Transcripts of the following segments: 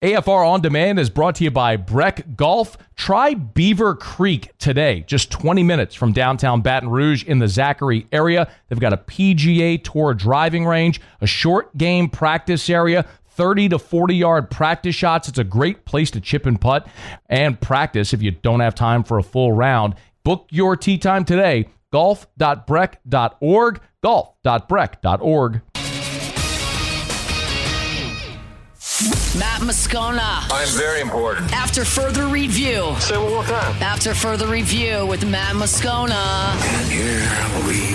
AFR On Demand is brought to you by Breck Golf. Try Beaver Creek today, just 20 minutes from downtown Baton Rouge in the Zachary area. They've got a PGA Tour driving range, a short game practice area, 30 to 40-yard practice shots. It's a great place to chip and putt and practice if you don't have time for a full round. Book your tee time today, golf.breck.org, golf.breck.org. Matt Moscona. I'm very important. After further review. Say it one more time. After further review with Matt Moscona. And here we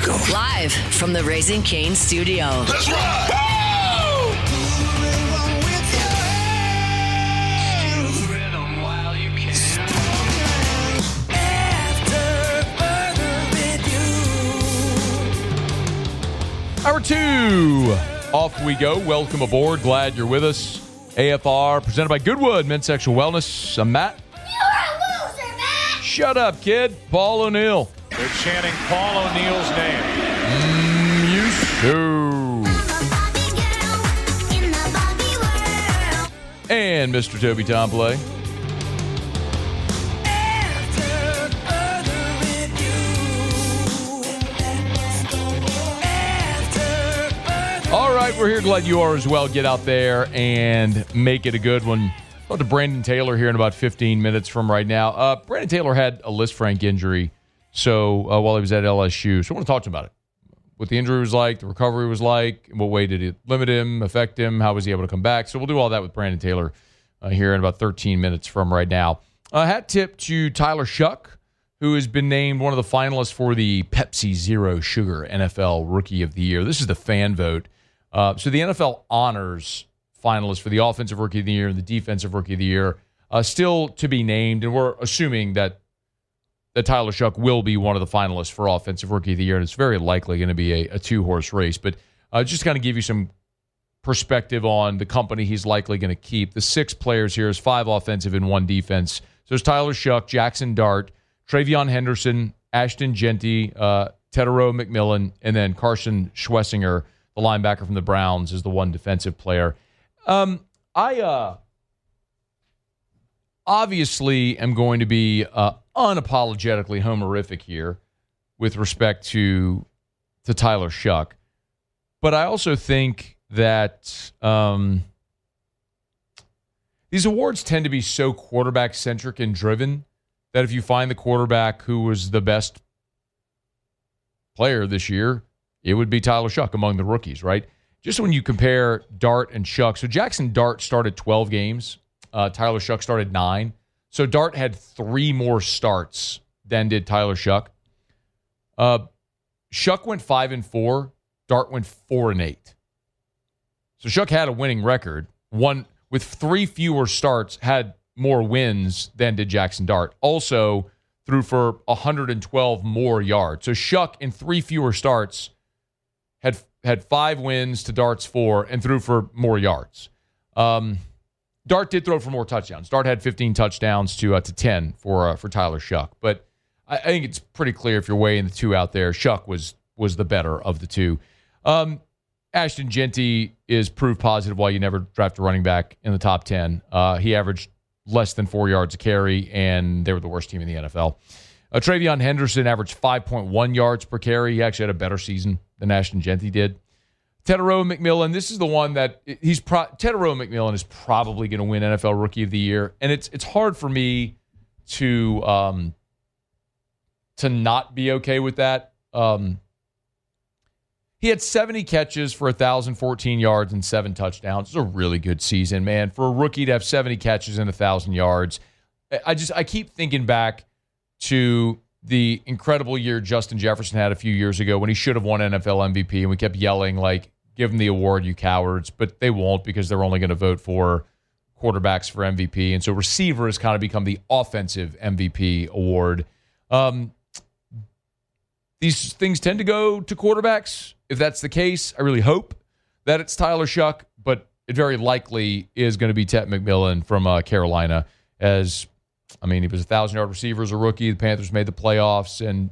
go. Live from the Raising Cane studio. Let's ride! Hour 2. Off we go. Welcome aboard. Glad you're with us. AFR presented by Goodwood Men's Sexual Wellness. I'm Matt. You're a loser, Matt! Shut up, kid. Paul O'Neill. They're chanting Paul O'Neill's name. You show. And Mr. Toby Tomplay. All right, we're here. Glad you are as well. Get out there and make it a good one. Talk to Brandon Taylor here in about 15 minutes from right now. Brandon Taylor had a Lisfranc injury while he was at LSU. So I want to talk to him about it. What the injury was like, the recovery was like, in what way did it limit him, affect him, how was he able to come back? So we'll do all that with Brandon Taylor here in about 13 minutes from right now. Hat tip to Tyler Shuck, who has been named one of the finalists for the Pepsi Zero Sugar NFL Rookie of the Year. This is the fan vote. So the NFL honors finalists for the Offensive Rookie of the Year and the Defensive Rookie of the Year still to be named, and we're assuming that Tyler Shuck will be one of the finalists for Offensive Rookie of the Year, and it's very likely going to be a two-horse race. But just kind of give you some perspective on the company he's likely going to keep. The 6 players here is 5 offensive and 1 defense. So there's Tyler Shuck, Jackson Dart, Travion Henderson, Ashton Genty, Tedero McMillan, and then Carson Schwessinger, the linebacker from the Browns, is the one defensive player. I obviously am going to be unapologetically homerific here with respect to Tyler Shuck. But I also think that these awards tend to be so quarterback-centric and driven that if you find the quarterback who was the best player this year, it would be Tyler Shuck among the rookies, right? Just when you compare Dart and Shuck. So Jackson Dart started 12 games. Tyler Shuck started 9. So Dart had 3 more starts than did Tyler Shuck. Shuck went 5-4. Dart went 4-8. So Shuck had a winning record. One with 3 fewer starts, had more wins than did Jackson Dart. Also threw for 112 more yards. So Shuck in 3 fewer starts had 5 wins to Dart's 4 and threw for more yards. Dart did throw for more touchdowns. Dart had 15 touchdowns to 10 for Tyler Shuck. But I think it's pretty clear if you're weighing the two out there, Shuck was the better of the two. Ashton Genty is proof positive why you never draft a running back in the top 10. He averaged less than 4 yards a carry, and they were the worst team in the NFL. Travion Henderson averaged 5.1 yards per carry. He actually had a better season than Ashton Genty did. Tedero McMillan, this is the one that Tedero McMillan is probably going to win NFL Rookie of the Year, and it's hard for me to not be okay with that. He had 70 catches for 1,014 yards and 7 touchdowns. It's a really good season, man. For a rookie to have 70 catches and 1,000 yards, I keep thinking back to the incredible year Justin Jefferson had a few years ago when he should have won NFL MVP, and we kept yelling, like, give him the award, you cowards. But they won't because they're only going to vote for quarterbacks for MVP. And so receiver has kind of become the offensive MVP award. These things tend to go to quarterbacks. If that's the case, I really hope that it's Tyler Shuck, but it very likely is going to be Ted McMillan from Carolina. He was a 1,000-yard receiver as a rookie. The Panthers made the playoffs, and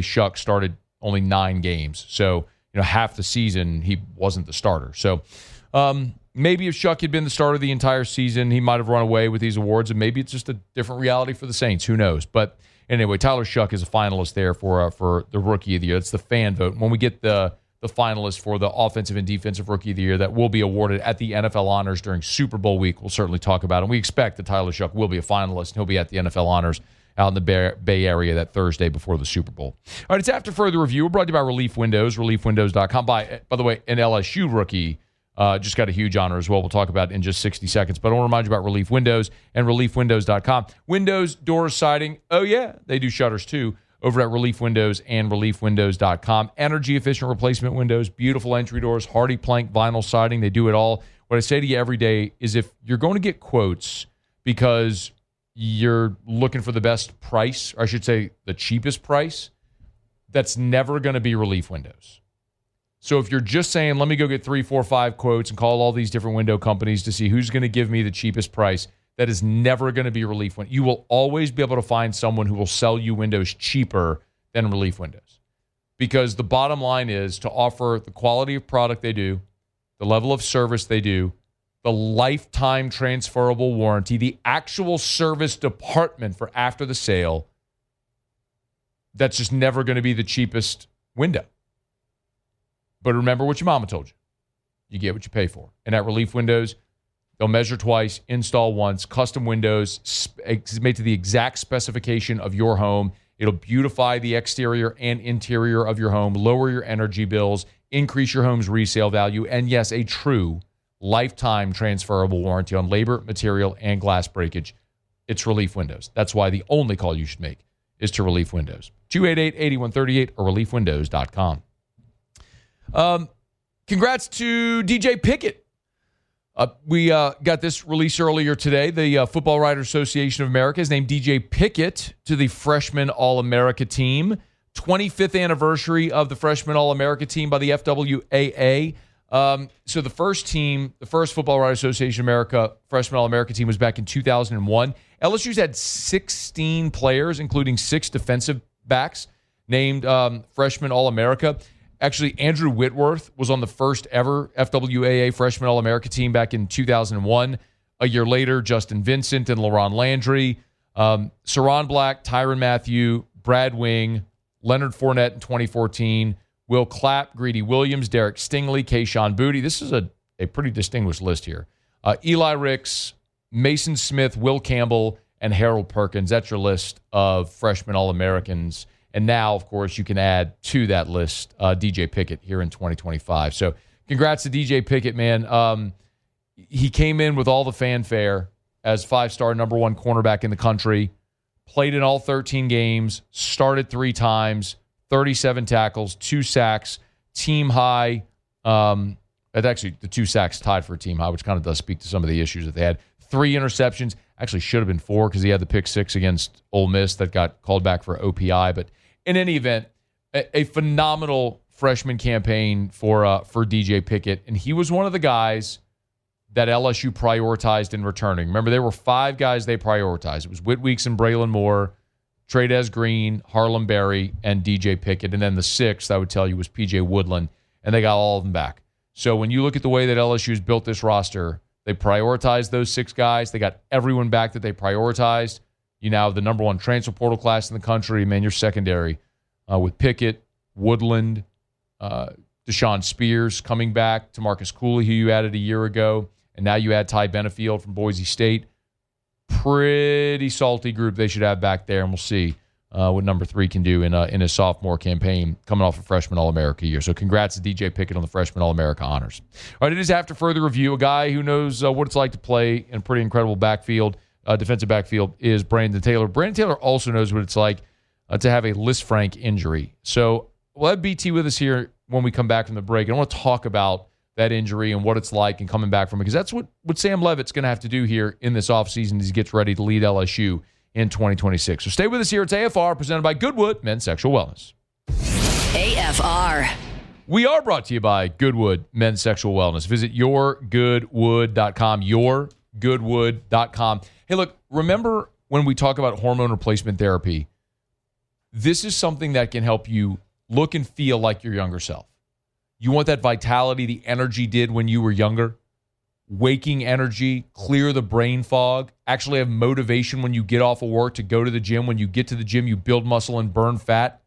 Shuck started only 9 games. So, half the season he wasn't the starter. So, Maybe if Shuck had been the starter the entire season, he might have run away with these awards, and maybe it's just a different reality for the Saints. Who knows? But anyway, Tyler Shuck is a finalist there for the Rookie of the Year. It's the fan vote. When we get the finalists for the Offensive and Defensive Rookie of the Year that will be awarded at the NFL Honors during Super Bowl week, we'll certainly talk about it. And we expect that Tyler Shuck will be a finalist, and he'll be at the NFL Honors out in the Bay Area that Thursday before the Super Bowl. All right, it's After Further Review. We're brought to you by Relief Windows, reliefwindows.com. By the way, an LSU rookie just got a huge honor as well. We'll talk about it in just 60 seconds. But I want to remind you about Relief Windows and reliefwindows.com. Windows, doors, siding. Oh, yeah, they do shutters too over at Relief Windows and reliefwindows.com. Energy-efficient replacement windows, beautiful entry doors, hardy plank, vinyl siding. They do it all. What I say to you every day is if you're going to get quotes because you're looking for the best price, or I should say the cheapest price, that's never going to be Relief Windows. So if you're just saying, let me go get 3, 4, 5 quotes and call all these different window companies to see who's going to give me the cheapest price, that is never going to be Relief Windows. You will always be able to find someone who will sell you windows cheaper than Relief Windows. Because the bottom line is to offer the quality of product they do, the level of service they do, the lifetime transferable warranty, the actual service department for after the sale. That's just never going to be the cheapest window. But remember what your mama told you. You get what you pay for. And at Relief Windows, they'll measure twice, install once, custom windows made to the exact specification of your home. It'll beautify the exterior and interior of your home, lower your energy bills, increase your home's resale value, and yes, a true lifetime transferable warranty on labor, material, and glass breakage. It's Relief Windows. That's why the only call you should make is to Relief Windows. 288-8138 or reliefwindows.com. Congrats to DJ Pickett. We got this release earlier today. The Football Writers Association of America has named DJ Pickett to the Freshman All-America team. 25th anniversary of the Freshman All-America team by the FWAA. So the first Football Writers Association of America Freshman All-America team was back in 2001. LSU's had 16 players, including 6 defensive backs, named Freshman All-America. Actually, Andrew Whitworth was on the first ever FWAA Freshman All-America team back in 2001. A year later, Justin Vincent and LaRon Landry, Saron Black, Tyrann Mathieu, Brad Wing, Leonard Fournette in 2014, Will Clapp, Greedy Williams, Derek Stingley, Kayshon Boutte. This is a pretty distinguished list here. Eli Ricks, Mason Smith, Will Campbell, and Harold Perkins. That's your list of Freshman All-Americans. And now, of course, you can add to that list DJ Pickett here in 2025. So congrats to DJ Pickett, man. He came in with all the fanfare as 5-star number 1 cornerback in the country, played in all 13 games, started 3 times, 37 tackles, 2 sacks, team high. Actually, the 2 sacks tied for a team high, which kind of does speak to some of the issues that they had. 3 interceptions. Actually should have been 4 because he had the pick 6 against Ole Miss that got called back for OPI. But in any event, a phenomenal freshman campaign for DJ Pickett. And he was one of the guys that LSU prioritized in returning. Remember, there were 5 guys they prioritized. It was Whit Weeks and Braylon Moore, Tradez Green, Harlem Berry, and DJ Pickett. And then the 6th, I would tell you, was PJ Woodland. And they got all of them back. So when you look at the way that LSU's built this roster, they prioritized those 6 guys. They got everyone back that they prioritized. You now have the number 1 transfer portal class in the country. Man, you're secondary with Pickett, Woodland, Deshaun Spears coming back, Tamarcus Cooley, who you added a year ago, and now you add Ty Benefield from Boise State. Pretty salty group they should have back there, and we'll see what number 3 can do in his sophomore campaign coming off a Freshman All-America year. So congrats to DJ Pickett on the Freshman All-America honors. All right, it is After Further Review. A guy who knows what it's like to play in a pretty incredible backfield, defensive backfield, is Brandon Taylor. Brandon Taylor also knows what it's like to have a Lisfranc injury. So we'll have BT with us here when we come back from the break. And I want to talk about that injury and what it's like and coming back from it, because that's what Sam Leavitt's going to have to do here in this offseason as he gets ready to lead LSU in 2026. So stay with us here. It's AFR, presented by Goodwood Men's Sexual Wellness. AFR. We are brought to you by Goodwood Men's Sexual Wellness. Visit yourgoodwood.com, yourgoodwood.com. Hey, look, remember when we talk about hormone replacement therapy, this is something that can help you look and feel like your younger self. You want that vitality, the energy did when you were younger? waking energy, clear the brain fog, actually have motivation when you get off of work to go to the gym. When you get to the gym, you build muscle and burn fat.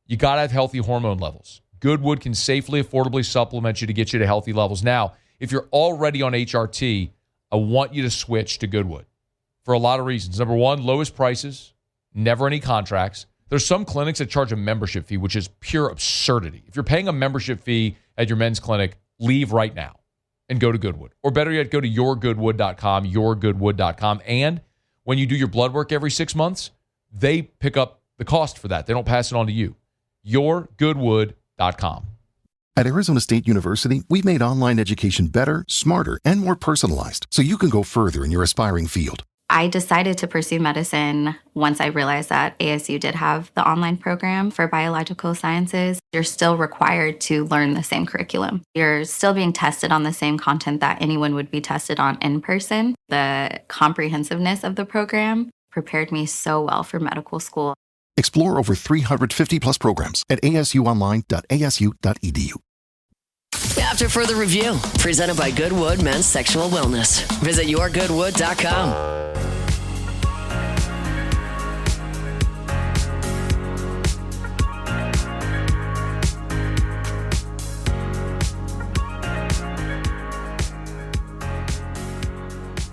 You got to have healthy hormone levels. Goodwood can safely, affordably supplement you to get you to healthy levels. Now, if you're already on HRT, I want you to switch to Goodwood for a lot of reasons. Number one, lowest prices, never any contracts. There's some clinics that charge a membership fee, which is pure absurdity. If you're paying a membership fee at your men's clinic, leave right now and go to Goodwood. Or better yet, go to yourgoodwood.com, yourgoodwood.com. And when you do your blood work every 6 months, they pick up the cost for that. They don't pass it on to you. yourgoodwood.com. At Arizona State University, we've made online education better, smarter, and more personalized so you can go further in your aspiring field. I decided to pursue medicine once I realized that ASU did have the online program for biological sciences. You're still required to learn the same curriculum. You're still being tested on the same content that anyone would be tested on in person. The comprehensiveness of the program prepared me so well for medical school. Explore over 350 plus programs at asuonline.asu.edu. After further review, presented by Goodwood Men's Sexual Wellness. Visit yourgoodwood.com.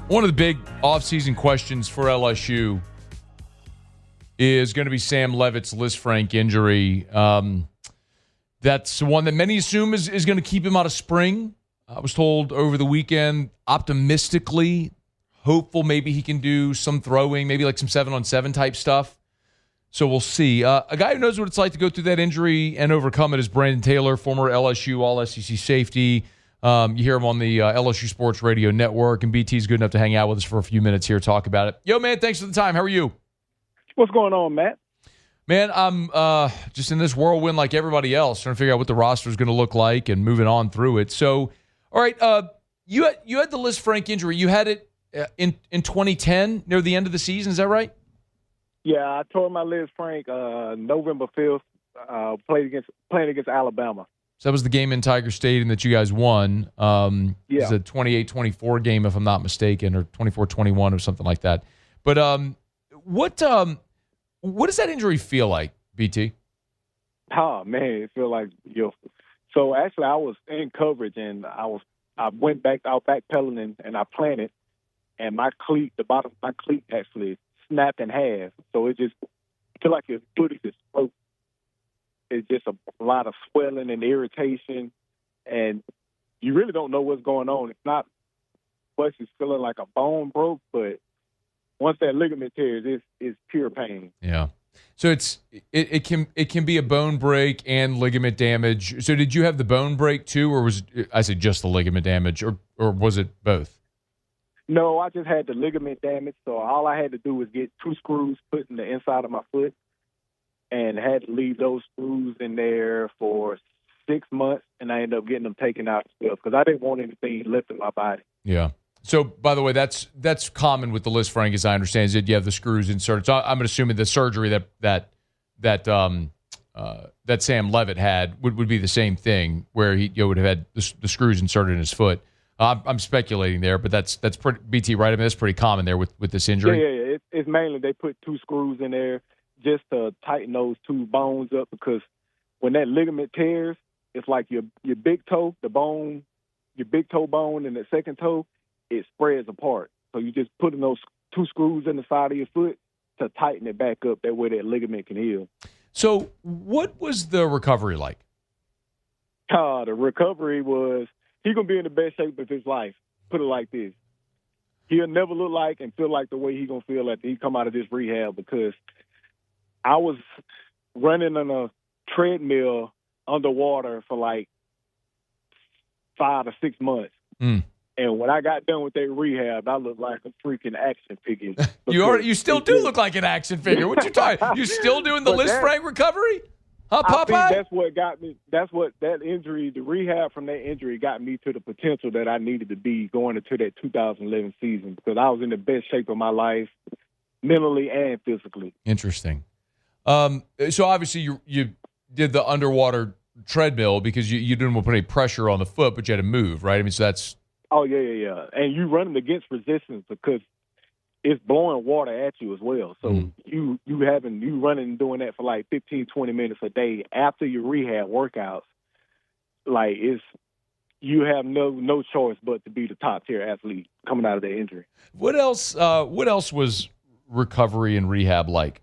One of the big offseason questions for LSU is going to be Sam Leavitt's Lisfranc injury. That's one that many assume is going to keep him out of spring. I was told over the weekend, optimistically, hopeful maybe he can do some throwing, maybe like some 7-on-7 type stuff. So we'll see. A guy who knows what it's like to go through that injury and overcome it is Brandon Taylor, former LSU All-SEC safety. You hear him on the LSU Sports Radio Network, and BT's good enough to hang out with us for a few minutes here, talk about it. Yo, man, thanks for the time. How are you? What's going on, Matt? Man, I'm just in this whirlwind like everybody else, trying to figure out what the roster is going to look like and moving on through it. So, all right, you had the Lisfranc injury. You had it in 2010 near the end of the season. Is that right? Yeah, I tore my Lisfranc November 5th, playing against Alabama. So that was the game in Tiger Stadium that you guys won. It was a 28-24 game, if I'm not mistaken, or 24-21 or something like that. But what does that injury feel like, BT? Oh, man, it feel like So actually, I was in coverage, and I went back out backpedaling, and I planted, and my cleat, the bottom of my cleat, actually snapped in half. So it just feel like your foot is just broke. It's just a lot of swelling and irritation, and you really don't know what's going on. It's not much as feeling like a bone broke, but once that ligament tears, it's pure pain. Yeah. So it can be a bone break and ligament damage. So did you have the bone break too, or was I said just the ligament damage, or was it both? No, I just had the ligament damage. So all I had to do was get 2 screws put in the inside of my foot, and had to leave those screws in there for 6 months, and I ended up getting them taken out because I didn't want anything left in my body. Yeah. So, by the way, that's common with the Lisfranc, as I understand, is that you have the screws inserted. So I'm assuming the surgery that Sam Leavitt had would be the same thing, where he would have had the screws inserted in his foot. I'm speculating there, but that's pretty BT, right? I mean, that's pretty common there with this injury. Yeah. It's mainly they put 2 screws in there just to tighten those 2 bones up, because when that ligament tears, it's like your big toe, the bone, your big toe bone and the second toe, it spreads apart. So you just put in those 2 screws in the side of your foot to tighten it back up. That way that ligament can heal. So what was the recovery like? The recovery was, he's going to be in the best shape of his life. Put it like this. He'll never look like and feel like the way he's going to feel after he come out of this rehab, because I was running on a treadmill underwater for like 5 to 6 months. And when I got done with that rehab, I looked like a freaking action figure. You still do look like an action figure. What you talking? You still doing the Lisfranc recovery? Huh, Popeye? I think that's what got me. That's what that injury, the rehab from that injury, got me to the potential that I needed to be going into that 2011 season, because I was in the best shape of my life, mentally and physically. Interesting. So obviously you did the underwater treadmill because you didn't want to put any pressure on the foot, but you had to move, right? I mean, so Oh yeah. And you running against resistance because it's blowing water at you as well. So you running and doing that for like 15, 20 minutes a day after your rehab workouts. Like you have no choice but to be the top tier athlete coming out of the injury. What else was recovery and rehab like?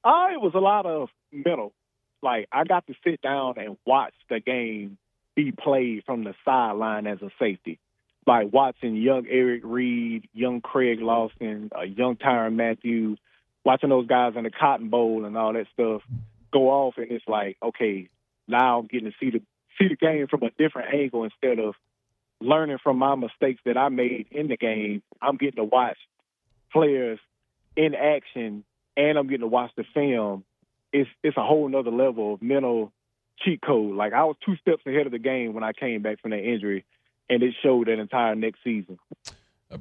It was a lot of mental. Like, I got to sit down and watch the game be played from the sideline as a safety. Like watching young Eric Reed, young Craig Lawson, young Tyrann Matthew, watching those guys in the Cotton Bowl and all that stuff go off, and it's like, okay, now I'm getting to see the game from a different angle instead of learning from my mistakes that I made in the game. I'm getting to watch players in action, and I'm getting to watch the film. It's a whole nother level of mental cheat code. Like, I was 2 steps ahead of the game when I came back from that injury, and it showed that entire next season.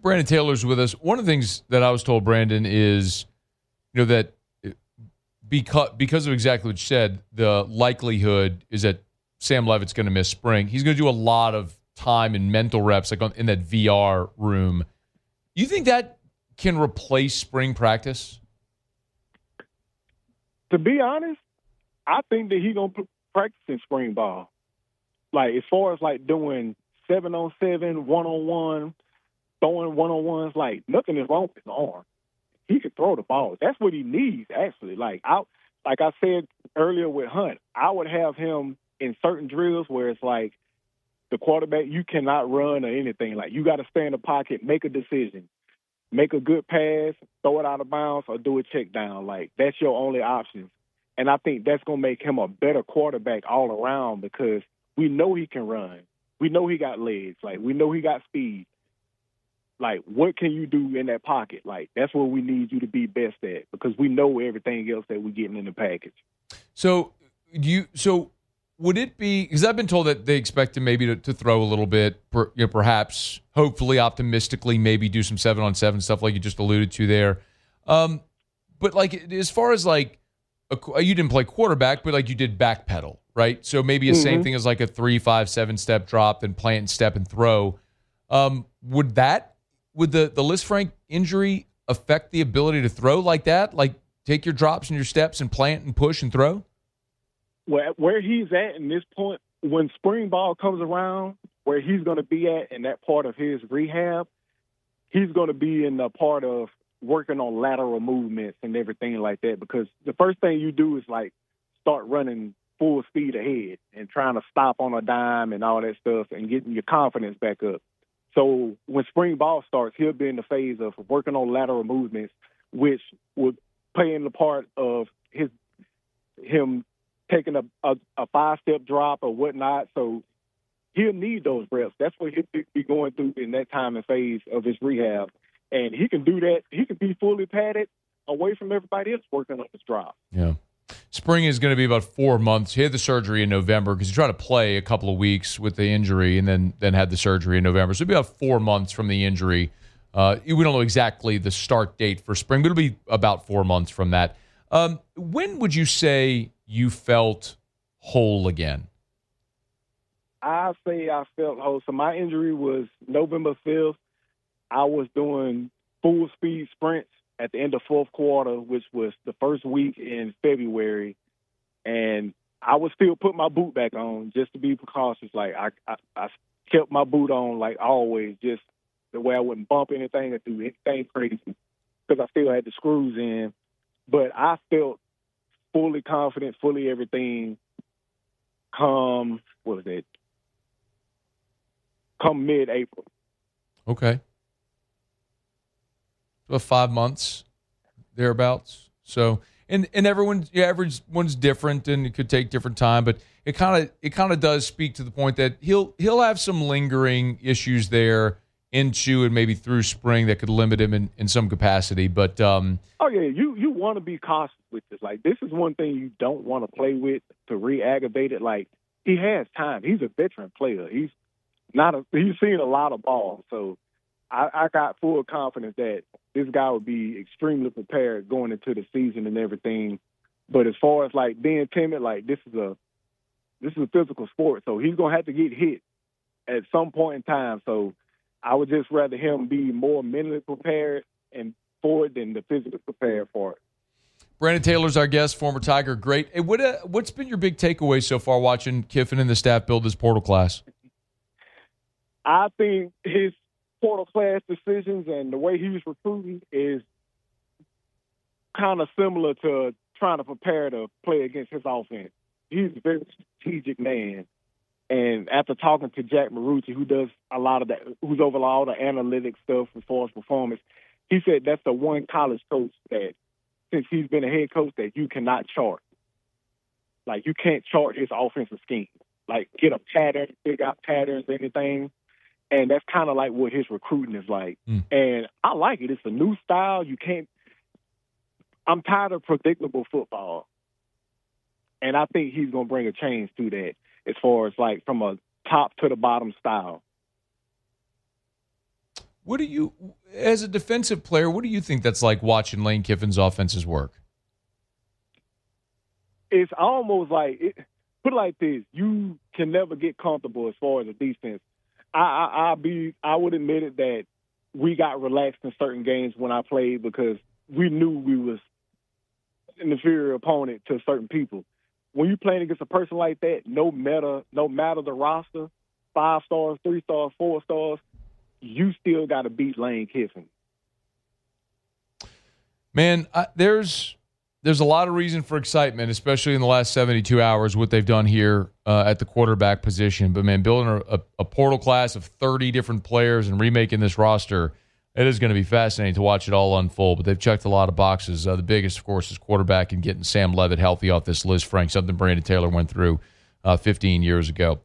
Brandon Taylor's with us. One of the things that I was told, Brandon, is that because of exactly what you said, the likelihood is that Sam Leavitt's going to miss spring. He's going to do a lot of time and mental reps, like in that VR room. You think that can replace spring practice? To be honest, I think that he's going to practice in spring ball. Like, as far as, like, doing 7-on-7, 1-on-1, throwing 1-on-1s, like, nothing is wrong with his arm. He can throw the ball. That's what he needs, actually. Like I said earlier with Hunt, I would have him in certain drills where it's like the quarterback, you cannot run or anything. Like, you got to stay in the pocket, make a decision, make a good pass, throw it out of bounds, or do a check down. Like, that's your only options. And I think that's going to make him a better quarterback all around because we know he can run. We know he got legs. Like, we know he got speed. Like, what can you do in that pocket? Like, that's what we need you to be best at because we know everything else that we're getting in the package. So would it be, because I've been told that they expect him maybe to throw a little bit, perhaps, hopefully, optimistically, maybe do some 7-on-7 stuff like you just alluded to there. But, like, as far as, like, you didn't play quarterback, but, like, you did backpedal, right? So maybe the same thing as, like, a 3, 5, 7-step drop, then plant and step and throw. Would the Lisfranc injury affect the ability to throw like that? Like, take your drops and your steps and plant and push and throw? Well, where he's at in this point, when spring ball comes around, where he's going to be at in that part of his rehab, he's going to be in the part of working on lateral movements and everything like that because the first thing you do is, like, start running full speed ahead and trying to stop on a dime and all that stuff and getting your confidence back up. So when spring ball starts, he'll be in the phase of working on lateral movements, which would play in the part of him taking a 5-step drop or whatnot. So he'll need those reps. That's what he'll be going through in that time and phase of his rehab. And he can do that. He can be fully padded away from everybody else working on his drop. Yeah. Spring is going to be about 4 months. He had the surgery in November because he tried to play a couple of weeks with the injury and then had the surgery in November. So it'll be about 4 months from the injury. We don't know exactly the start date for spring, but it'll be about 4 months from that. When would you say you felt whole again? I say I felt whole. So my injury was November 5th. I was doing full speed sprints at the end of fourth quarter, which was the first week in February. And I would still put my boot back on just to be precautious. Like, I kept my boot on, like always, just the way I wouldn't bump anything or do anything crazy because I still had the screws in. But I felt fully confident, fully everything come mid-April. Okay. About 5 months, thereabouts. So, and everyone's different, and it could take different time. But it kind of does speak to the point that he'll have some lingering issues there into and maybe through spring that could limit him in some capacity. But you want to be cautious with this. Like, this is one thing you don't want to play with to re-aggravate it. Like, he has time. He's a veteran player. He's seen a lot of ball, so. I got full confidence that this guy would be extremely prepared going into the season and everything. But as far as, like, being timid, like, this is a physical sport, so he's gonna have to get hit at some point in time. So I would just rather him be more mentally prepared and for it than the physically prepared for it. Brandon Taylor's our guest, former Tiger. Great. Hey, what's been your big takeaway so far watching Kiffin and the staff build this portal class? I think his portal class decisions and the way he was recruiting is kind of similar to trying to prepare to play against his offense. He's a very strategic man. And after talking to Jack Marucci, who does a lot of that, who's over all the analytics stuff as far as performance, he said that's the one college coach that, since he's been a head coach, that you cannot chart. Like, you can't chart his offensive scheme. Like, get a pattern, figure out patterns, anything. And that's kind of like what his recruiting is like. And I like it. It's a new style. I'm tired of predictable football. And I think he's going to bring a change to that as far as, like, from a top to the bottom style. What do you, as a defensive player, what do you think that's like watching Lane Kiffin's offenses work? It's almost like, put it like this, you can never get comfortable as far as a defense. I would admit it that we got relaxed in certain games when I played because we knew we was an inferior opponent to certain people. When you're playing against a person like that, no matter the roster, 5 stars, 3 stars, 4 stars, you still got to beat Lane Kiffin. Man, there's a lot of reason for excitement, especially in the last 72 hours, what they've done here at the quarterback position. But, man, building a portal class of 30 different players and remaking this roster, it is going to be fascinating to watch it all unfold. But they've checked a lot of boxes. The biggest, of course, is quarterback and getting Sam Leavitt healthy off this Lisfranc, something Brandon Taylor went through 15 years ago.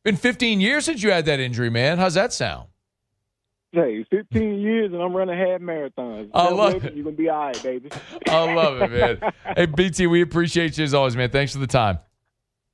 Been 15 years since you had that injury, man. How's that sound? Hey, 15 years and I'm running half marathons. I love it. You're going to be all right, baby. I love it, man. Hey, BT, we appreciate you as always, man. Thanks for the time.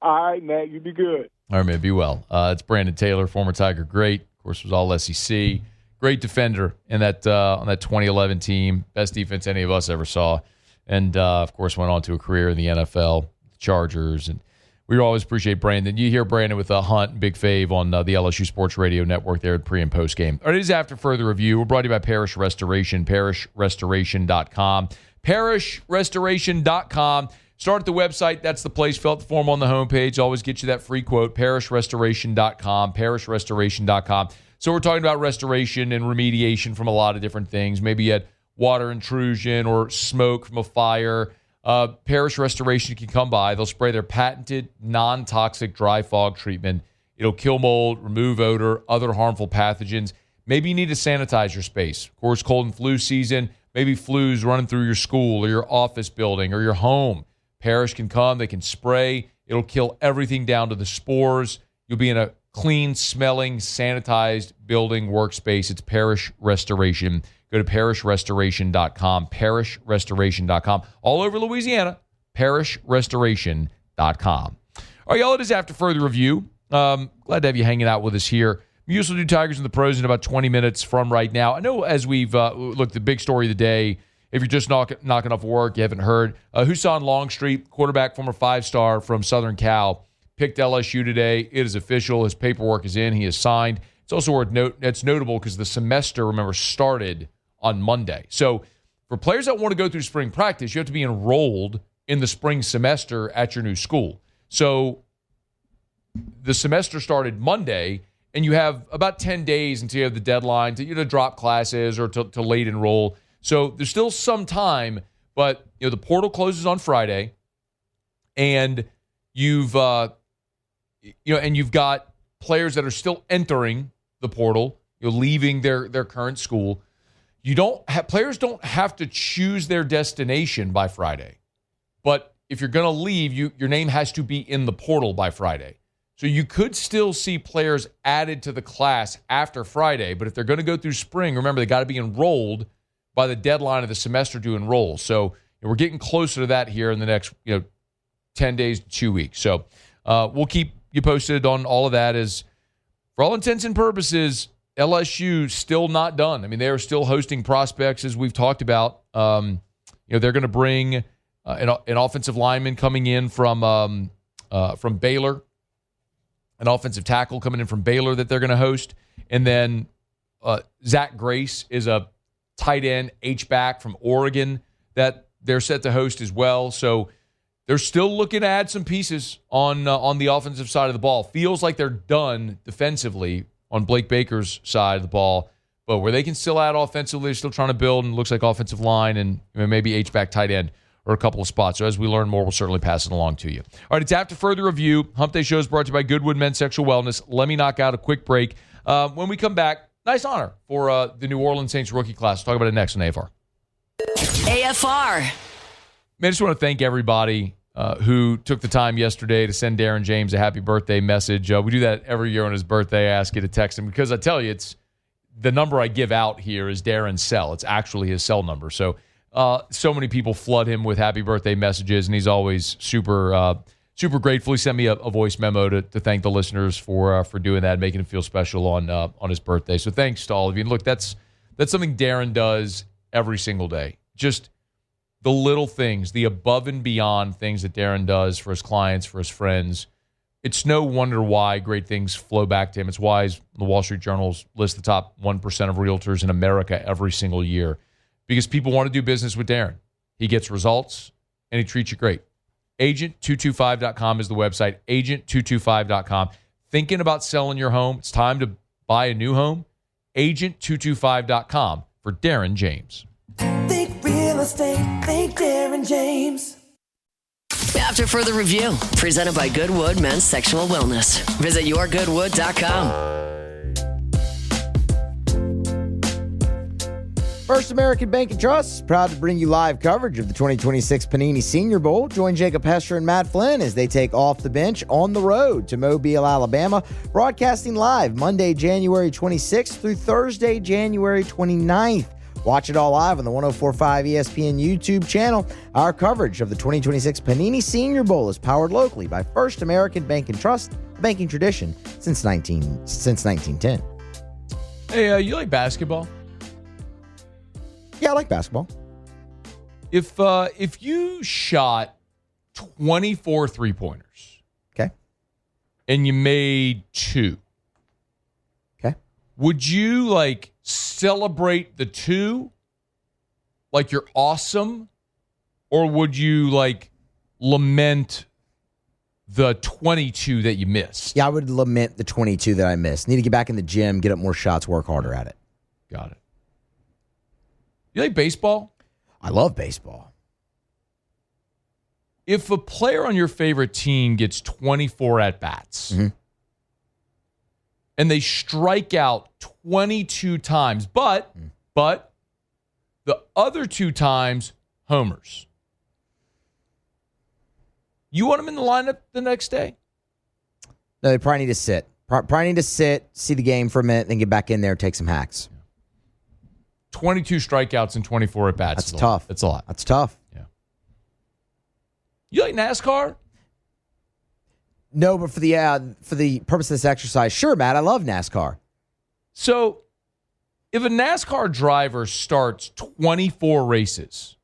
All right, Matt. You be good. All right, man. Be well. It's Brandon Taylor, former Tiger great. Of course, was all SEC. Great defender in that on that 2011 team. Best defense any of us ever saw. And, of course, went on to a career in the NFL, Chargers, and we always appreciate Brandon. You hear Brandon with Hunt and Big Fave on the LSU Sports Radio Network there at pre- and post-game. All right, it is After Further Review. We're brought to you by Parish Restoration, parishrestoration.com. Parishrestoration.com. Start at the website. That's the place. Fill out the form on the homepage. Always get you that free quote, parishrestoration.com, parishrestoration.com. So we're talking about restoration and remediation from a lot of different things. Maybe you had water intrusion or smoke from a fire. Parish Restoration can come by. They'll spray their patented non-toxic dry fog treatment. It'll kill mold, remove odor, other harmful pathogens. Maybe you need to sanitize your space. Of course, cold and flu season. Maybe flu's running through your school or your office building or your home. Parish can come. They can spray. It'll kill everything down to the spores. You'll be in a clean, smelling, sanitized building workspace. It's Parish Restoration. Go to parishrestoration.com, parishrestoration.com. All over Louisiana, parishrestoration.com. All right, y'all, it is After Further Review. Glad to have you hanging out with us here. We usually do Tigers and the Pros in about 20 minutes from right now. I know as we've looked, the big story of the day, if you're just knocking off work, you haven't heard, Husan Longstreet, quarterback, former 5-star from Southern Cal, picked LSU today. It is official. His paperwork is in. He is signed. It's also worth it's notable because the semester, remember, started on Monday. So for players that want to go through spring practice, you have to be enrolled in the spring semester at your new school. So the semester started Monday, and you have about 10 days until you have the deadline to drop classes or to late enroll. So there's still some time, but the portal closes on Friday, and you've got players that are still entering the portal, leaving their current school. Players don't have to choose their destination by Friday. But if you're going to leave, your name has to be in the portal by Friday. So you could still see players added to the class after Friday, but if they're going to go through spring, remember, they got to be enrolled by the deadline of the semester to enroll. So we're getting closer to that here in the next 10 days to 2 weeks. So we'll keep you posted on all of that. As for all intents and purposes, LSU still not done. I mean, they are still hosting prospects, as we've talked about. They're going to bring an offensive lineman coming in from Baylor. an offensive tackle coming in from Baylor that they're going to host. And then Zach Grace is a tight end H-back from Oregon that they're set to host as well. So they're still looking to add some pieces on the offensive side of the ball. Feels like they're done defensively on Blake Baker's side of the ball, but where they can still add offensively, they're still trying to build, and it looks like offensive line and maybe H-back tight end or a couple of spots. So as we learn more, we'll certainly pass it along to you. All right, it's After Further Review. Hump Day Show is brought to you by Goodwood Men's Sexual Wellness. Let me knock out a quick break. When we come back, nice honor for the New Orleans Saints rookie class. We'll talk about it next on AFR. AFR. Man, I just want to thank everybody who took the time yesterday to send Darren James a happy birthday message. We do that every year on his birthday. I ask you to text him because I tell you, it's the number I give out here is Darren's cell. It's actually his cell number. So many people flood him with happy birthday messages, and he's always super grateful. He sent me a voice memo to thank the listeners for doing that, making him feel special on his birthday. So thanks to all of you. And look, that's something Darren does every single day. Just the little things, the above and beyond things that Darren does for his clients, for his friends. It's no wonder why great things flow back to him. It's why the Wall Street Journal's list the top 1% of realtors in America every single year, because people want to do business with Darren. He gets results, and he treats you great. Agent225.com is the website, agent225.com. Thinking about selling your home? It's time to buy a new home? Agent225.com for Darren James. Think real estate, think Darren James. After Further Review, presented by Goodwood Men's Sexual Wellness. Visit yourgoodwood.com. First American Bank and Trust is proud to bring you live coverage of the 2026 Panini Senior Bowl. Join Jacob Hester and Matt Flynn as they take off the bench on the road to Mobile, Alabama, broadcasting live Monday, January 26th through Thursday, January 29th. Watch it all live on the 104.5 ESPN YouTube channel. Our coverage of the 2026 Panini Senior Bowl is powered locally by First American Bank and Trust, a banking tradition since 1910. Hey, you like basketball? Yeah, I like basketball. If you shot 24 3-pointers, okay, and you made 2, okay, would you celebrate the 2 like you're awesome, or would you lament the 22 that you missed? Yeah, I would lament the 22 that I missed. Need to get back in the gym, get up more shots, work harder at it. Got it. You like baseball? I love baseball. If a player on your favorite team gets 24 at-bats, and they strike out 22 times, but the other 2 times, homers, you want them in the lineup the next day? No, they probably need to sit. Probably need to sit, see the game for a minute, then get back in there and take some hacks. 22 strikeouts and 24 at-bats. That's tough. That's a lot. That's tough. Yeah. You like NASCAR? No, but for the purpose of this exercise, sure, Matt, I love NASCAR. So, if a NASCAR driver starts 24 races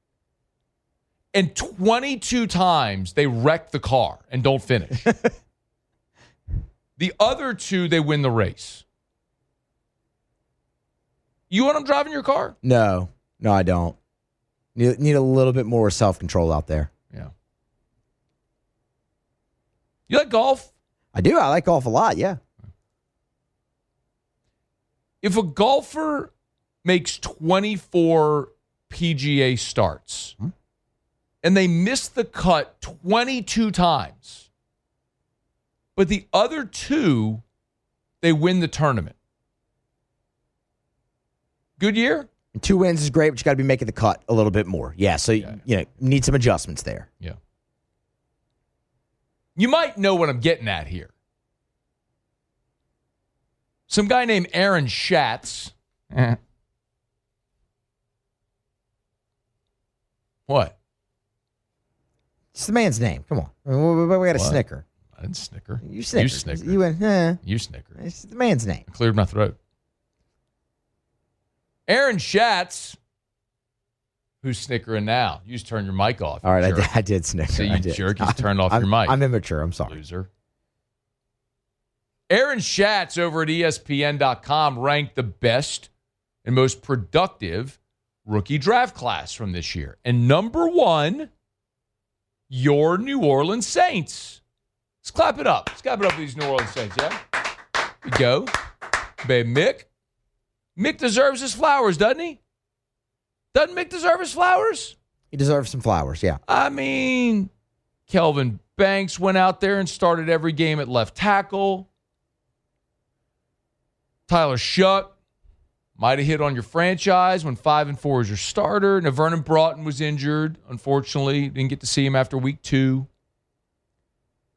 and 22 times they wreck the car and don't finish, the other 2 they win the race, you want them driving your car? No, I don't. Need a little bit more self-control out there. Yeah. You like golf? I do. I like golf a lot, yeah. If a golfer makes 24 PGA starts and they miss the cut 22 times, but the other 2, they win the tournament, good year? 2 wins is great, but you got to be making the cut a little bit more. Yeah, so you need some adjustments there. Yeah. You might know what I'm getting at here. Some guy named Aaron Schatz. What? It's the man's name. Come on. We got a snicker. I didn't snicker. You snickered. You snickered. You went, You snickered. It's the man's name. I cleared my throat. Aaron Schatz. Who's snickering now? You just turned your mic off. All right, I did snicker. So you jerk. You turned off your mic. I'm immature. I'm sorry. Loser. Aaron Schatz over at ESPN.com ranked the best and most productive rookie draft class from this year. And number one, your New Orleans Saints. Let's clap it up. Let's clap it up for these New Orleans Saints, yeah? There you go. Babe, Mick. Mick deserves his flowers, doesn't he? Doesn't Mick deserve his flowers? He deserves some flowers, yeah. I mean, Kelvin Banks went out there and started every game at left tackle. Tyler Shuck might have hit on your franchise when 5-4 is your starter. Now, Vernon Broughton was injured. Unfortunately, didn't get to see him after week 2.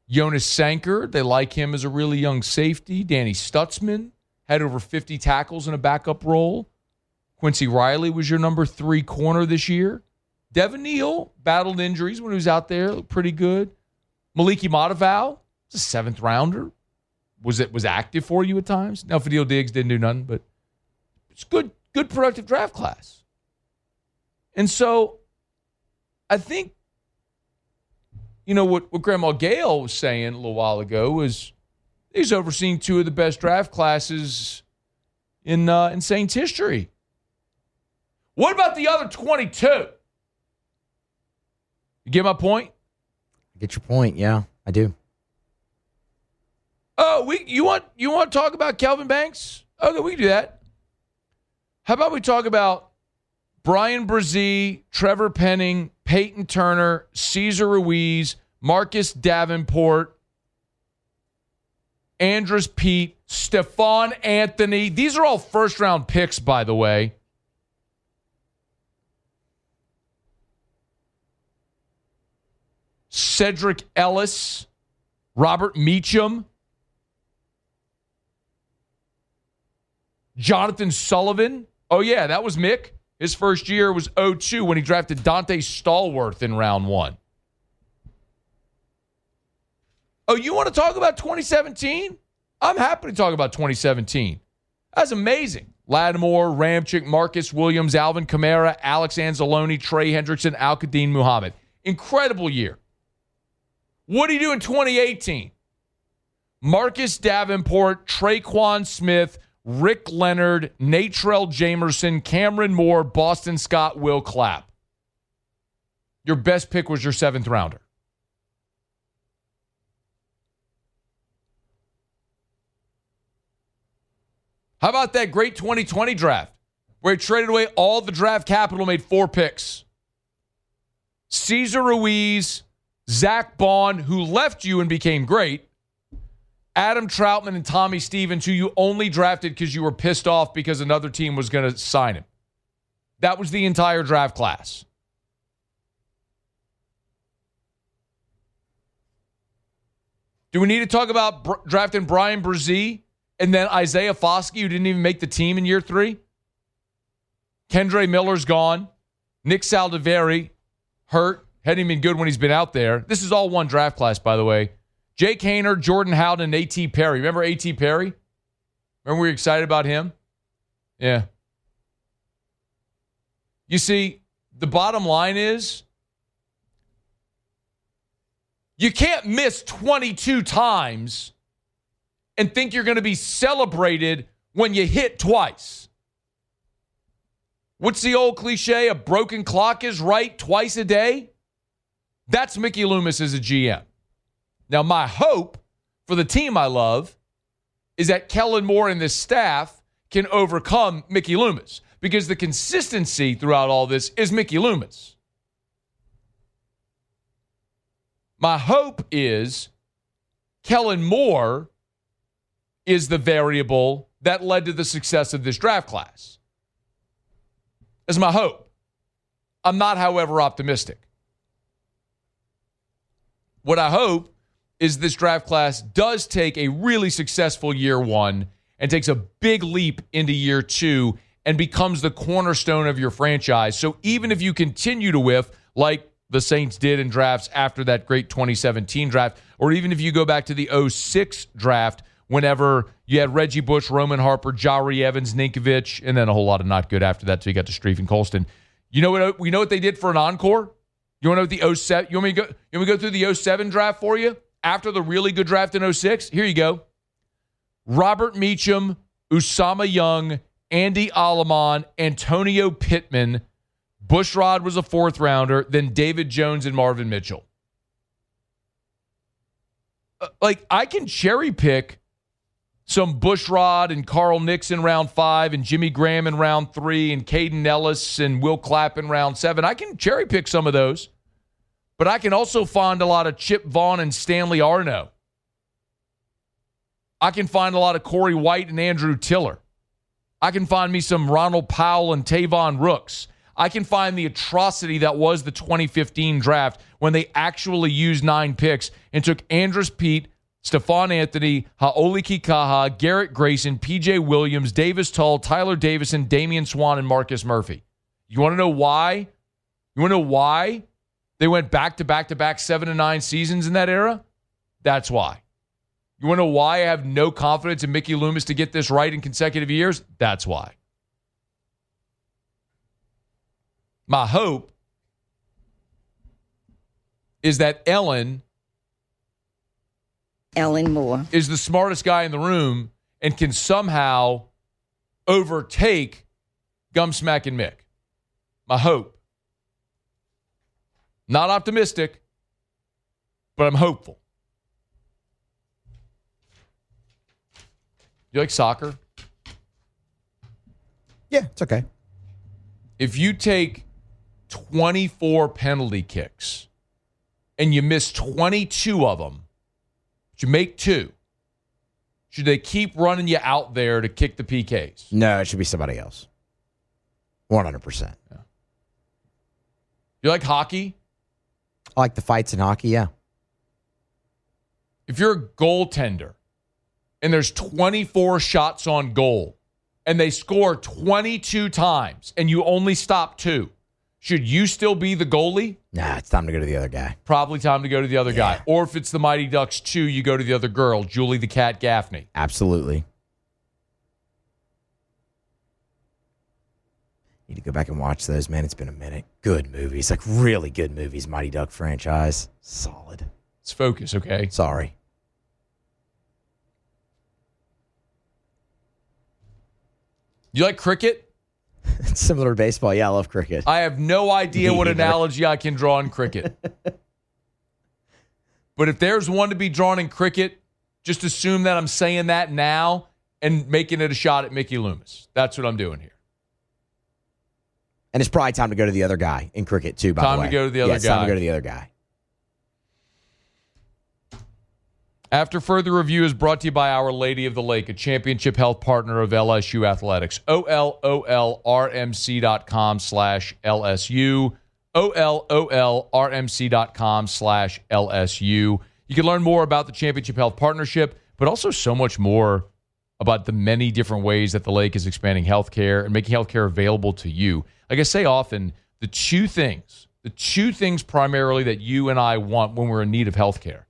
Jonas Sanker, they like him as a really young safety. Danny Stutzman had over 50 tackles in a backup role. Quincy Riley was your number 3 corner this year. Devin Neal battled injuries when he was out there. Looked pretty good. Maliki Mataval, a 7th rounder. Was active for you at times. Now, Fadil Diggs didn't do nothing, but it's good productive draft class. And so I think, what Grandma Gail was saying a little while ago was he's overseen 2 of the best draft classes in Saints history. What about the other 22? You get my point? I get your point, yeah, I do. Oh, you want to talk about Kelvin Banks? Okay, we can do that. How about we talk about Brian Brzee, Trevor Penning, Peyton Turner, Cesar Ruiz, Marcus Davenport, Andrus Peat, Stephon Anthony. These are all first-round picks, by the way. Cedric Ellis, Robert Meacham, Jonathan Sullivan. Oh, yeah, that was Mick. His first year was 2002 when he drafted Dante Stallworth in round 1. Oh, you want to talk about 2017? I'm happy to talk about 2017. That's amazing. Lattimore, Ramchick, Marcus Williams, Alvin Kamara, Alex Anzalone, Trey Hendrickson, Al-Qadim Muhammad. Incredible year. What do you do in 2018? Marcus Davenport, Traquan Smith, Rick Leonard, Natrell Jamerson, Cameron Moore, Boston Scott, Will Clapp. Your best pick was your 7th rounder. How about that great 2020 draft where he traded away all the draft capital, made 4 picks? Cesar Ruiz, Zach Bond, who left you and became great, Adam Troutman and Tommy Stevens, who you only drafted because you were pissed off because another team was going to sign him. That was the entire draft class. Do we need to talk about drafting Brian Brzee and then Isaiah Foskey, who didn't even make the team in year 3? Kendre Miller's gone. Nick Saldiveri, hurt. Hadn't been good when he's been out there. This is all one draft class, by the way. Jake Haener, Jordan Howden, and A.T. Perry. Remember A.T. Perry? Remember we were excited about him? Yeah. You see, the bottom line is you can't miss 22 times and think you're going to be celebrated when you hit twice. What's the old cliche? A broken clock is right twice a day? That's Mickey Loomis as a GM. Now, my hope for the team I love is that Kellen Moore and this staff can overcome Mickey Loomis, because the consistency throughout all this is Mickey Loomis. My hope is Kellen Moore is the variable that led to the success of this draft class. That's my hope. I'm not, however, optimistic. What I hope is this draft class does take a really successful year 1 and takes a big leap into year 2 and becomes the cornerstone of your franchise. So even if you continue to whiff, like the Saints did in drafts after that great 2017 draft, or even if you go back to the 2006 draft, whenever you had Reggie Bush, Roman Harper, Jari Evans, Ninkovich, and then a whole lot of not good after that till you got to Streif and Colston. You know what? We know what they did for an encore? You want to know what the 07? You want me to go through the 07 draft for you? After the really good draft in 06, here you go. Robert Meacham, Usama Young, Andy Aleman, Antonio Pittman. Bushrod was a 4th rounder, then David Jones and Marvin Mitchell. I can cherry pick some Bushrod and Carl Nix in round 5 and Jimmy Graham in round 3 and Caden Ellis and Will Clapp in round 7. I can cherry pick some of those. But I can also find a lot of Chip Vaughn and Stanley Arno. I can find a lot of Corey White and Andrew Tiller. I can find me some Ronald Powell and Tavon Rooks. I can find the atrocity that was the 2015 draft when they actually used 9 picks and took Andrus Peat, Stephon Anthony, Haoli Kikaha, Garrett Grayson, P.J. Williams, Davis Tull, Tyler Davison, Damian Swan, and Marcus Murphy. You want to know why? You want to know why they went back-to-back-to-back 7 and 9 seasons in that era? That's why. You want to know why I have no confidence in Mickey Loomis to get this right in consecutive years? That's why. My hope is that Ellen Moore is the smartest guy in the room and can somehow overtake Gumsmack and Mick. My hope. Not optimistic, but I'm hopeful. You like soccer? Yeah, it's okay. If you take 24 penalty kicks and you miss 22 of them, but you make 2, should they keep running you out there to kick the PKs? No, it should be somebody else. 100%. Yeah. You like hockey? I like the fights in hockey, yeah. If you're a goaltender and there's 24 shots on goal and they score 22 times and you only stop 2, should you still be the goalie? Nah, it's time to go to the other guy. Probably time to go to the other guy. Or if it's the Mighty Ducks 2, you go to the other girl, Julie the Cat Gaffney. Absolutely. Need to go back and watch those, man. It's been a minute. Good movies, like really good movies. Mighty Duck franchise. Solid. Let's focus, okay? Sorry. You like cricket? It's similar to baseball. Yeah, I love cricket. I have no idea what either. analogy I can draw in cricket. But if there's one to be drawn in cricket, just assume that I'm saying that now and making it a shot at Mickey Loomis. That's what I'm doing here. And it's probably time to go to the other guy in cricket, too, by the way. Time to go to the other it's guy. time to go to the other guy. After Further Review is brought to you by Our Lady of the Lake, a championship health partner of LSU Athletics. OLOLRMC.com/LSU. OLOLRMC.com/LSU. You can learn more about the Championship Health Partnership, but also so much more about the many different ways that the Lake is expanding healthcare and making healthcare available to you. Like I say often, the two things primarily that you and I want when we're in need of healthcare: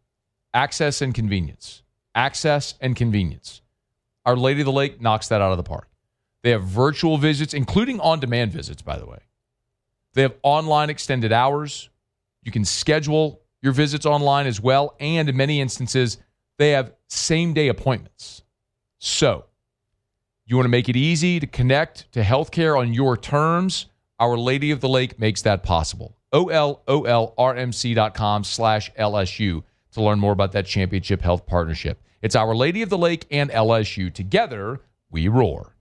access and convenience. Access and convenience. Our Lady of the Lake knocks that out of the park. They have virtual visits, including on-demand visits, by the way. They have online extended hours. You can schedule your visits online as well. And in many instances, they have same-day appointments. So, you want to make it easy to connect to healthcare on your terms? Our Lady of the Lake makes that possible. OLOLRMC.com/LSU to learn more about that championship health partnership. It's Our Lady of the Lake and LSU. Together, we roar.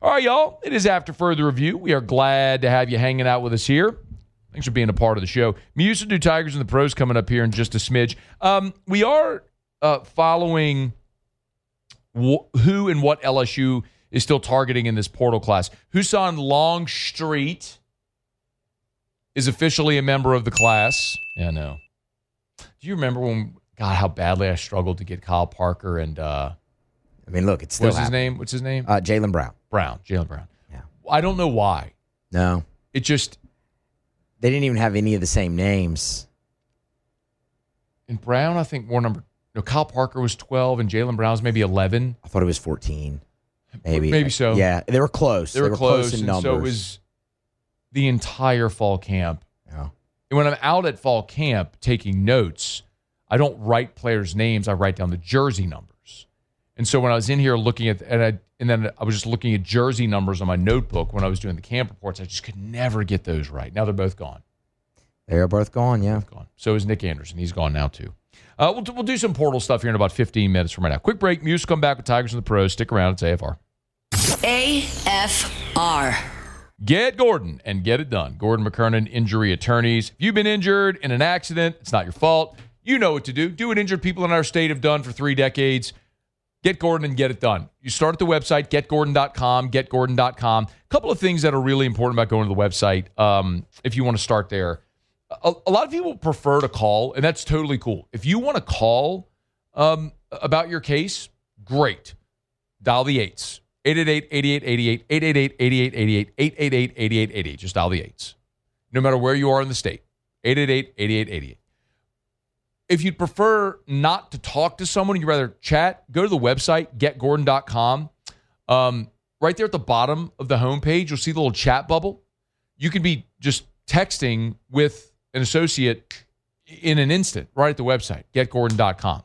All right, y'all. It is After Further Review. We are glad to have you hanging out with us here. Thanks for being a part of the show. Muse to do Tigers and the Pros coming up here in just a smidge. We are following who and what LSU is still targeting in this portal class. Husan Longstreet is officially a member of the class. Yeah, no. Do you remember how badly I struggled to get Kyle Parker and look, it's still What's his name? Jaylen Brown. Jaylen Brown. Yeah. I don't know why. No. It just... They didn't even have any of the same names. And Brown, I think, Kyle Parker was 12 and Jaylen Brown was maybe 11. I thought it was 14. Maybe so. Yeah, they were close. They were close in and numbers. so it was the entire fall camp. Yeah. And when I'm out at fall camp taking notes, I don't write players' names. I write down the jersey numbers. And so when I was in here looking at, and then I was just looking at jersey numbers on my notebook when I was doing the camp reports, I just could never get those right. Now they're both gone. They are both gone, yeah. Both gone. So is Nick Anderson. He's gone now, too. We'll do some portal stuff here in about 15 minutes from right now. Quick break. Muse come back with Tigers and the Pros. Stick around. It's AFR. AFR. Get Gordon and get it done. Gordon McKernan Injury Attorneys. If you've been injured in an accident, it's not your fault. You know what to do. Do what injured people in our state have done for 3 decades. Get Gordon and get it done. You start at the website, getgordon.com, getgordon.com. A couple of things that are really important about going to the website if you want to start there. A lot of people prefer to call, and that's totally cool. If you want to call about your case, great. Dial the 8s. 888-8888, 888-8888, 888-8888. Just dial the 8s. No matter where you are in the state. 888-8888. If you'd prefer not to talk to someone, you'd rather chat, go to the website, getgordon.com. Right there at the bottom of the homepage, you'll see the little chat bubble. You can be just texting with an associate in an instant right at the website, getgordon.com.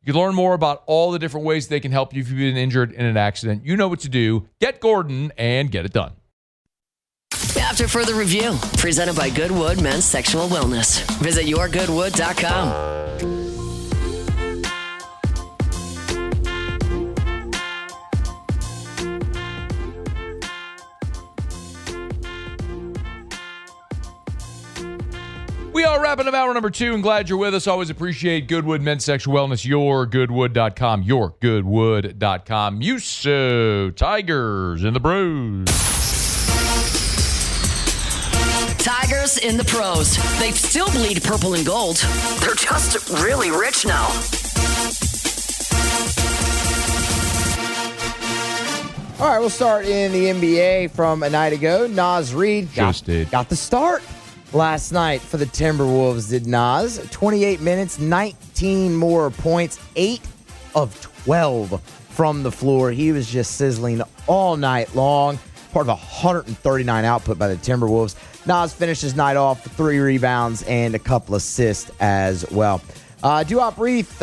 You can learn more about all the different ways they can help you if you've been injured in an accident. You know what to do. Get Gordon and get it done. After further review, presented by Goodwood Men's Sexual Wellness. Visit yourgoodwood.com. We are wrapping up hour number 2 and glad you're with us. Always appreciate Goodwood Men's Sexual Wellness, yourgoodwood.com, yourgoodwood.com. Muso, Tigers and the Bros. Tigers in the Pros. They still bleed purple and gold. They're just really rich now. All right, we'll start in the NBA from a night ago. Naz Reid got the start last night for the Timberwolves, did Naz. 28 minutes, 19 more points, 8 of 12 from the floor. He was just sizzling all night long. Part of a 139 output by the Timberwolves. Naz finished his night off with 3 rebounds and a couple assists as well. Duop Reith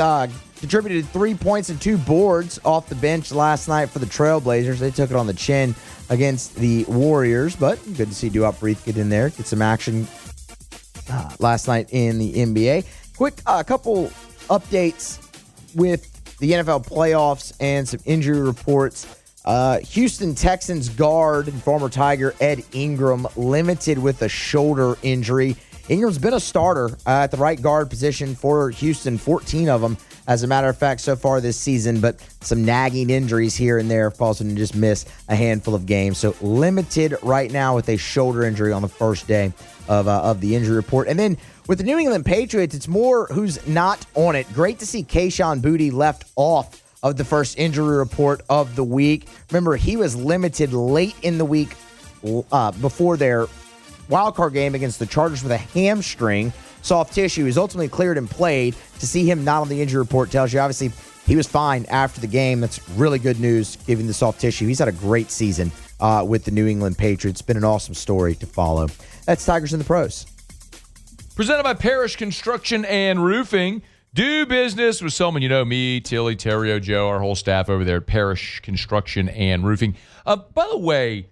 contributed 3 points and 2 boards off the bench last night for the Trailblazers. They took it on the chin against the Warriors, but good to see Duop Reith get in there, get some action last night in the NBA. Quick couple updates with the NFL playoffs and some injury reports. Houston Texans guard and former Tiger Ed Ingram limited with a shoulder injury. Ingram's been a starter at the right guard position for Houston, 14 of them, as a matter of fact, so far this season, but some nagging injuries here and there have caused him to just miss a handful of games. So limited right now with a shoulder injury on the first day of the injury report. And then with the New England Patriots, it's more who's not on it. Great to see Kayshon Boutte left off of the first injury report of the week. Remember, he was limited late in the week before their wildcard game against the Chargers with a hamstring, soft tissue. He's ultimately cleared and played. To see him not on the injury report tells you, obviously, he was fine after the game. That's really good news, given the soft tissue. He's had a great season with the New England Patriots. It's been an awesome story to follow. That's Tigers and the Pros. Presented by Parrish Construction and Roofing. Do business with someone you know, me, Tilly, Terrio, Joe, our whole staff over there at Parrish Construction and Roofing. By the way,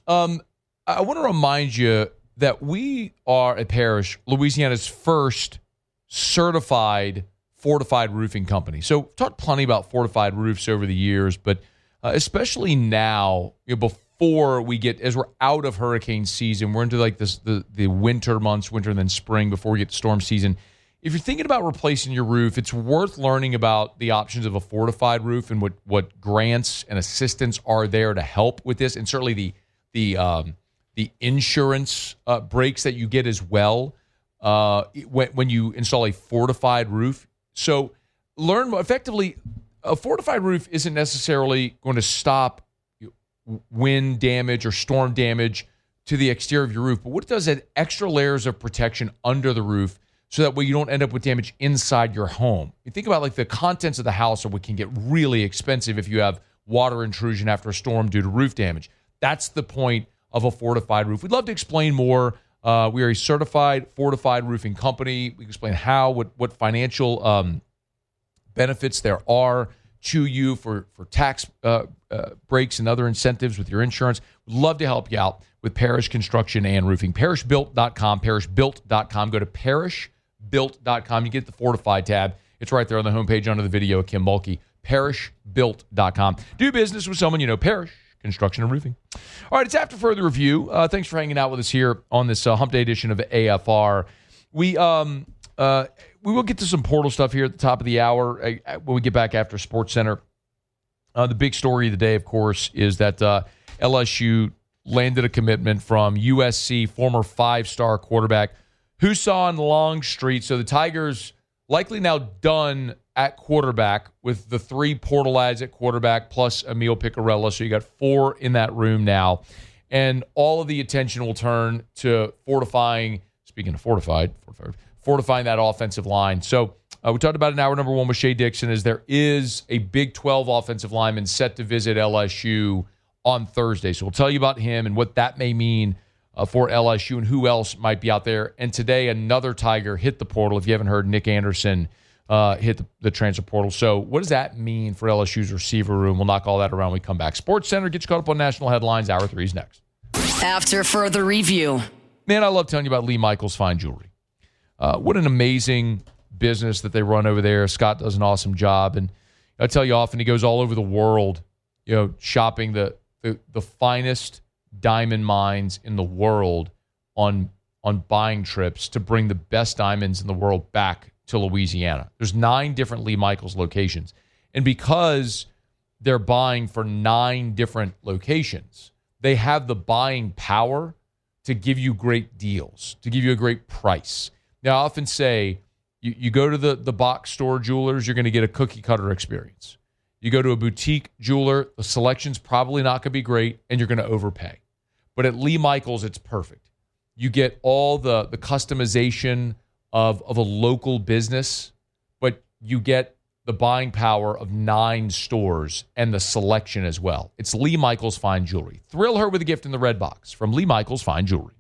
I want to remind you that we are at Parrish, Louisiana's first certified fortified roofing company. So we've talked plenty about fortified roofs over the years, but especially now, before we get, as we're out of hurricane season, we're into like this the winter months, winter and then spring before we get to storm season. If you're thinking about replacing your roof, it's worth learning about the options of a fortified roof and what grants and assistance are there to help with this, and certainly the insurance breaks that you get as well when you install a fortified roof. So learn effectively, a fortified roof isn't necessarily going to stop wind damage or storm damage to the exterior of your roof, but what it does is add extra layers of protection under the roof, so that way you don't end up with damage inside your home. You think about like the contents of the house, or what can get really expensive if you have water intrusion after a storm due to roof damage. That's the point of a fortified roof. We'd love to explain more. We are a certified fortified roofing company. We can explain how, what financial benefits there are to you for tax breaks and other incentives with your insurance. We'd love to help you out with Parish Construction and Roofing. ParishBuilt.com, ParishBuilt.com. Go to ParishBuilt.com. You get the Fortified tab. It's right there on the homepage under the video of Kim Mulkey. ParishBuilt.com. Do business with someone you know. Parish Construction and Roofing. All right, it's after further review. Thanks for hanging out with us here on this Hump Day edition of AFR. We will get to some portal stuff here at the top of the hour when we get back after Sports Center. The big story of the day, of course, is that LSU landed a commitment from USC former 5-star quarterback Husan Longstreet. So the Tigers likely now done at quarterback with the 3 portal ads at quarterback plus Emil Picarella. So you got 4 in that room now. And all of the attention will turn to fortifying that offensive line. So we talked about in hour number 1 with Shea Dixon is there is a Big 12 offensive lineman set to visit LSU on Thursday. So we'll tell you about him and what that may mean for LSU and who else might be out there. And today, another Tiger hit the portal. If you haven't heard, Nick Anderson hit the transfer portal. So what does that mean for LSU's receiver room? We'll knock all that around when we come back. Sports Center gets you caught up on national headlines. Hour 3 is next. After further review. Man, I love telling you about Lee Michaels Fine Jewelry. What an amazing business that they run over there. Scott does an awesome job. And I tell you often, he goes all over the world, shopping the finest diamond mines in the world on buying trips to bring the best diamonds in the world back to Louisiana. There's 9 different Lee Michaels locations. And because they're buying for 9 different locations, they have the buying power to give you great deals, to give you a great price. Now, I often say, you go to the box store jewelers, you're going to get a cookie cutter experience. You go to a boutique jeweler, the selection's probably not going to be great, and you're going to overpay. But at Lee Michaels, it's perfect. You get all the customization of a local business, but you get the buying power of 9 stores and the selection as well. It's Lee Michaels Fine Jewelry. Thrill her with a gift in the red box from Lee Michaels Fine Jewelry.